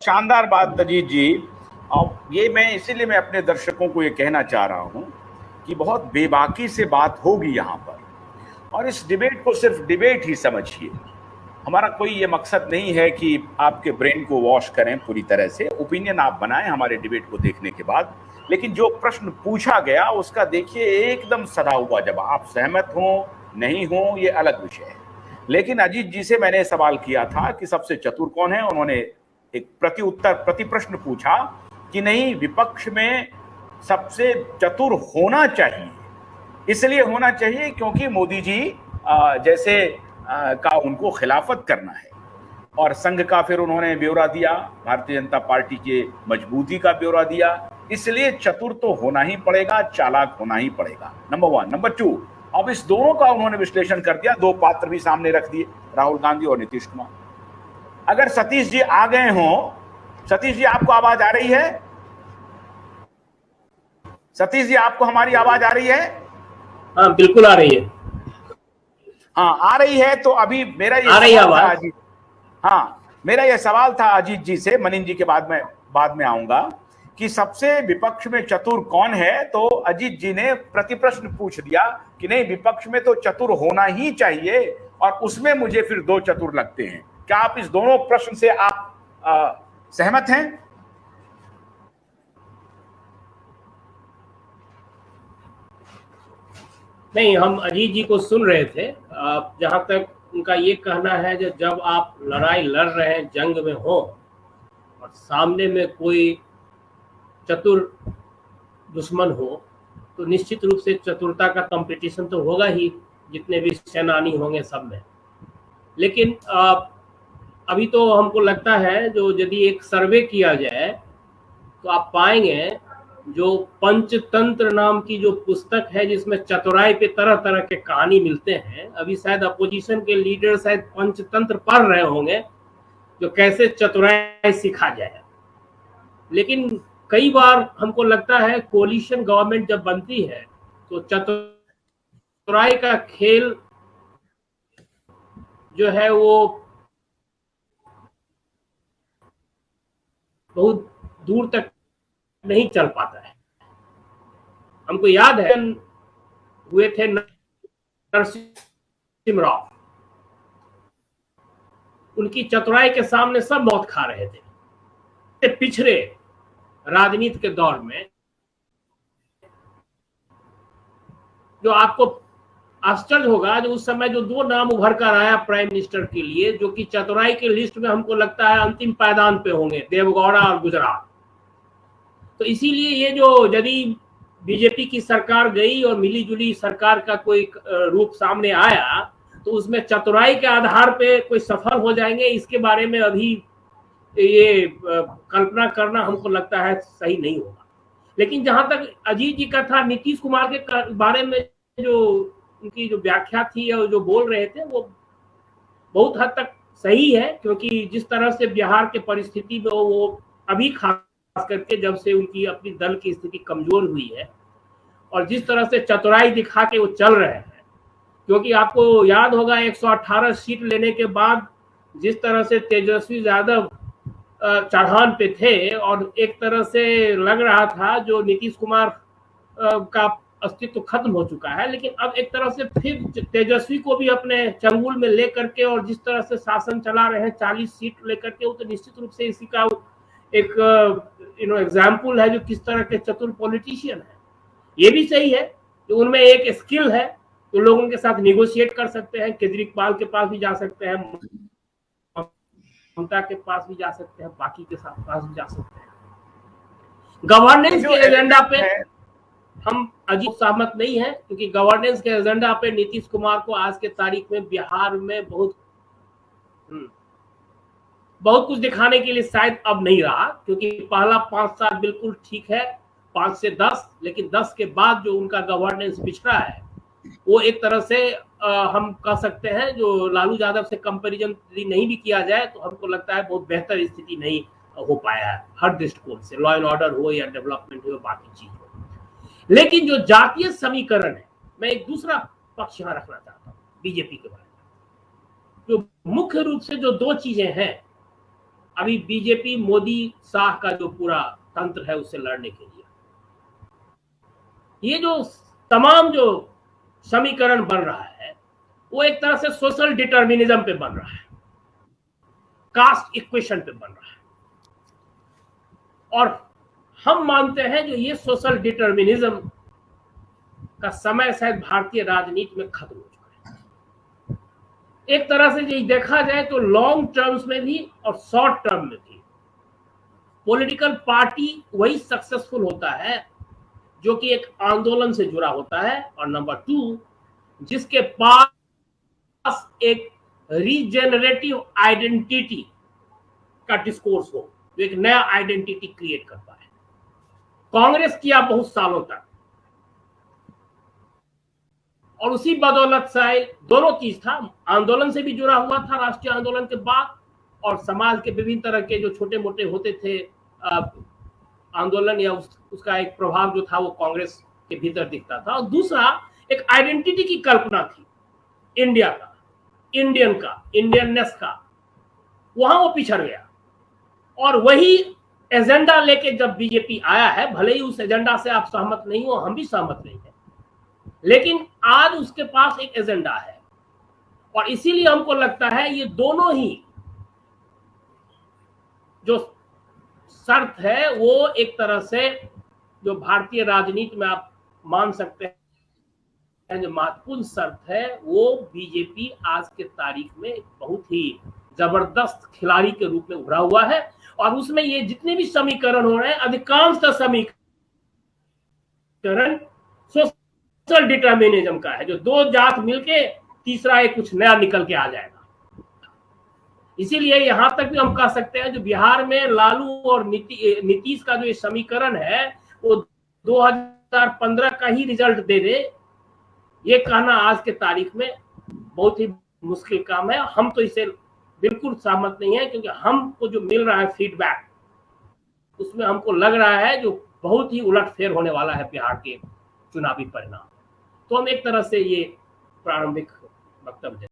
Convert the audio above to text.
शानदार बात अजीत जी। और ये मैं अपने दर्शकों को ये कहना चाह रहा हूं कि बहुत बेबाकी से बात होगी यहाँ पर, और इस डिबेट को सिर्फ डिबेट ही समझिए। हमारा कोई ये मकसद नहीं है कि आपके ब्रेन को वॉश करें पूरी तरह से। ओपिनियन आप बनाएं हमारे डिबेट को देखने के बाद, लेकिन जो प्रश्न पूछा गया उसका देखिए एकदम सधा हुआ जवाब। आप सहमत हो नहीं हो ये अलग विषय है, लेकिन अजीत जी से मैंने सवाल किया था कि सबसे चतुर कौन है। उन्होंने एक प्रति प्रश्न पूछा कि नहीं, विपक्ष में सबसे चतुर होना चाहिए। इसलिए होना चाहिए क्योंकि मोदी जी जैसे का उनको खिलाफत करना है। और संघ का फिर उन्होंने ब्यौरा दिया, भारतीय जनता पार्टी के मजबूती का ब्यौरा दिया। इसलिए चतुर तो होना ही पड़ेगा, चालाक होना ही पड़ेगा, नंबर वन। नंबर टू, अब इस दोनों का उन्होंने विश्लेषण कर दिया, दो पात्र भी सामने रख दिए, राहुल गांधी और नीतीश कुमार। अगर सतीश जी आ गए हों, सतीश जी आपको आवाज आ रही है? सतीश जी आपको हमारी आवाज आ रही है? हाँ बिल्कुल आ रही है। हाँ आ रही है। तो अभी मेरा ये सवाल था अजीत, हाँ मेरा ये सवाल था अजीत जी से, मनीष जी के बाद में आऊंगा कि सबसे विपक्ष में चतुर कौन है। तो अजीत जी ने प्रति प्रश्न पूछ दिया कि नहीं, विपक्ष में तो चतुर होना ही चाहिए, और उसमें मुझे फिर दो चतुर लगते हैं। क्या आप इस दोनों प्रश्न से आप सहमत हैं? नहीं, हम अजीत जी को सुन रहे थे। जहां तक उनका ये कहना है कि जब आप लड़ाई लड़ रहे हैं, जंग में हो, और सामने में कोई चतुर दुश्मन हो, तो निश्चित रूप से चतुरता का कंपटीशन तो होगा ही, जितने भी सेनानी होंगे सब में। लेकिन अभी तो हमको लगता है जो यदि एक सर्वे किया जाए तो आप पाएंगे जो पंचतंत्र नाम की जो पुस्तक है, जिसमें चतुराई पे तरह तरह के कहानी मिलते हैं, अभी शायद अपोजिशन के लीडर शायद पंचतंत्र पढ़ रहे होंगे, जो कैसे चतुराई सिखा जाए। लेकिन कई बार हमको लगता है कोलिशन गवर्नमेंट जब बनती है तो चतुराई का खेल जो है वो बहुत दूर तक नहीं चल पाता है। हमको याद है हुए थे नरसिम्हा राव, उनकी चतुराई के सामने सब मौत खा रहे थे। पिछड़े राजनीति के दौर में जो आपको आश्चर्य होगा, जो उस समय जो दो नाम उभर कर आया प्राइम मिनिस्टर के लिए, जो कि चतुराई के लिस्ट में हमको लगता है अंतिम पायदान पे होंगे, देवगौड़ा और गुजरात। तो इसीलिए ये जो यदि बीजेपी की सरकार गई और मिली जुली सरकार का कोई रूप सामने आया, तो उसमें चतुराई के आधार पे कोई सफल हो जाएंगे, इसके बारे में अभी ये कल्पना करना हमको लगता है सही नहीं होगा। लेकिन जहां तक अजीत जी का था, नीतीश कुमार के बारे में जो उनकी जो व्याख्या थी और जो बोल रहे थे, वो बहुत हद तक सही है, क्योंकि जिस तरह से बिहार के परिस्थिति में वो अभी खास करके जब से उनकी अपनी दल की स्थिति कमजोर हुई है, और जिस तरह से चतुराई दिखा के वो चल रहे हैं, क्योंकि आपको याद होगा 118 सीट लेने के बाद जिस तरह से तेजस्वी यादव चढ़ान पे थे, और एक तरह से लग रहा था जो नीतीश कुमार का अस्तित्व खत्म हो चुका है, लेकिन अब एक तरह से फिर तेजस्वी को भी अपने चंगुल में लेकर के, और जिस तरह से शासन चला रहे हैं 40 सीट लेकर के, वो तो निश्चित रूप से इसी का एक एग्जाम्पल है जो किस तरह के चतुर पॉलिटिशियन है। ये भी सही है कि उनमें एक स्किल है, तो लोगों के साथ निगोशिएट कर सकते हैं, केजरीवाल के पास भी जा सकते हैं, ममता के पास भी जा सकते हैं, बाकी के साथ पास भी जा सकते हैं। गवर्नेंस के एजेंडा पे हम अजीब सहमत नहीं है, क्योंकि गवर्नेंस के एजेंडा पे नीतीश कुमार को आज के तारीख में बिहार में बहुत कुछ दिखाने के लिए शायद अब नहीं रहा, क्योंकि पहला 5 साल बिल्कुल ठीक है, 5 से 10, लेकिन 10 के बाद जो उनका गवर्नेंस पिछड़ा है, वो एक तरह से हम कह सकते हैं जो लालू यादव से कंपैरिजन नहीं भी किया जाए तो हमको लगता है बहुत बेहतर स्थिति नहीं हो पाया है हर दृष्टिकोण से, लॉ एंड ऑर्डर हो या डेवलपमेंट हो, बाकी चीज हो। लेकिन जो जातीय समीकरण है, मैं एक दूसरा पक्ष यहाँ रखना चाहता हूँ बीजेपी के बारे में। जो मुख्य रूप से जो दो चीजें हैं, अभी बीजेपी मोदी शाह का जो पूरा तंत्र है उससे लड़ने के लिए, ये जो तमाम जो समीकरण बन रहा है वो एक तरह से सोशल डिटर्मिनिज्म पे बन रहा है, कास्ट इक्वेशन पे बन रहा है। और हम मानते हैं जो ये सोशल डिटर्मिनिज्म का समय शायद भारतीय राजनीति में खत्म हो चुका है। एक तरह से यदि देखा जाए तो लॉन्ग टर्म्स में भी और शॉर्ट टर्म में भी पॉलिटिकल पार्टी वही सक्सेसफुल होता है जो कि एक आंदोलन से जुड़ा होता है, और नंबर 2 जिसके पास एक रीजेनरेटिव आइडेंटिटी का डिस्कोर्स हो, जो एक नया आइडेंटिटी क्रिएट कर पाए। कांग्रेस किया बहुत सालों तक, और उसी बदौलत शायद दोनों चीज था, आंदोलन से भी जुड़ा हुआ था राष्ट्रीय आंदोलन के बाद, और समाज के विभिन्न तरह के जो छोटे मोटे होते थे आंदोलन या उसका एक प्रभाव जो था वो कांग्रेस के भीतर दिखता था। और दूसरा एक आइडेंटिटी की कल्पना थी इंडिया का, इंडियन का, इंडियननेस का, वहां वो पिछड़ गया। और वही एजेंडा लेके जब बीजेपी आया है, भले ही उस एजेंडा से आप सहमत नहीं हो, हम भी सहमत नहीं है, लेकिन आज उसके पास एक एजेंडा है। और इसीलिए हमको लगता है ये दोनों ही जो शर्त है वो एक तरह से जो भारतीय राजनीति में आप मान सकते हैं जो महत्वपूर्ण शर्त है, वो बीजेपी आज के तारीख में बहुत ही जबरदस्त खिलाड़ी के रूप में उभरा हुआ है। और उसमें ये जितने भी समीकरण हो रहे हैं, अधिकांशतः समीकरण सोशल डिटर्मिनिज्म का है, जो दो जात मिलके तीसरा एक कुछ नया निकल के आ जाएगा। इसीलिए यहां तक भी हम कह सकते हैं जो बिहार में लालू और नीतीश का जो ये समीकरण है वो 2015 का ही रिजल्ट दे दे, ये कहना आज के तारीख में बहुत ही मुश्किल काम है। हम तो इसे बिल्कुल सहमत नहीं है, क्योंकि हमको जो मिल रहा है फीडबैक, उसमें हमको लग रहा है जो बहुत ही उलटफेर होने वाला है बिहार के चुनावी परिणाम। तो हम एक तरह से ये प्रारंभिक वक्तव्य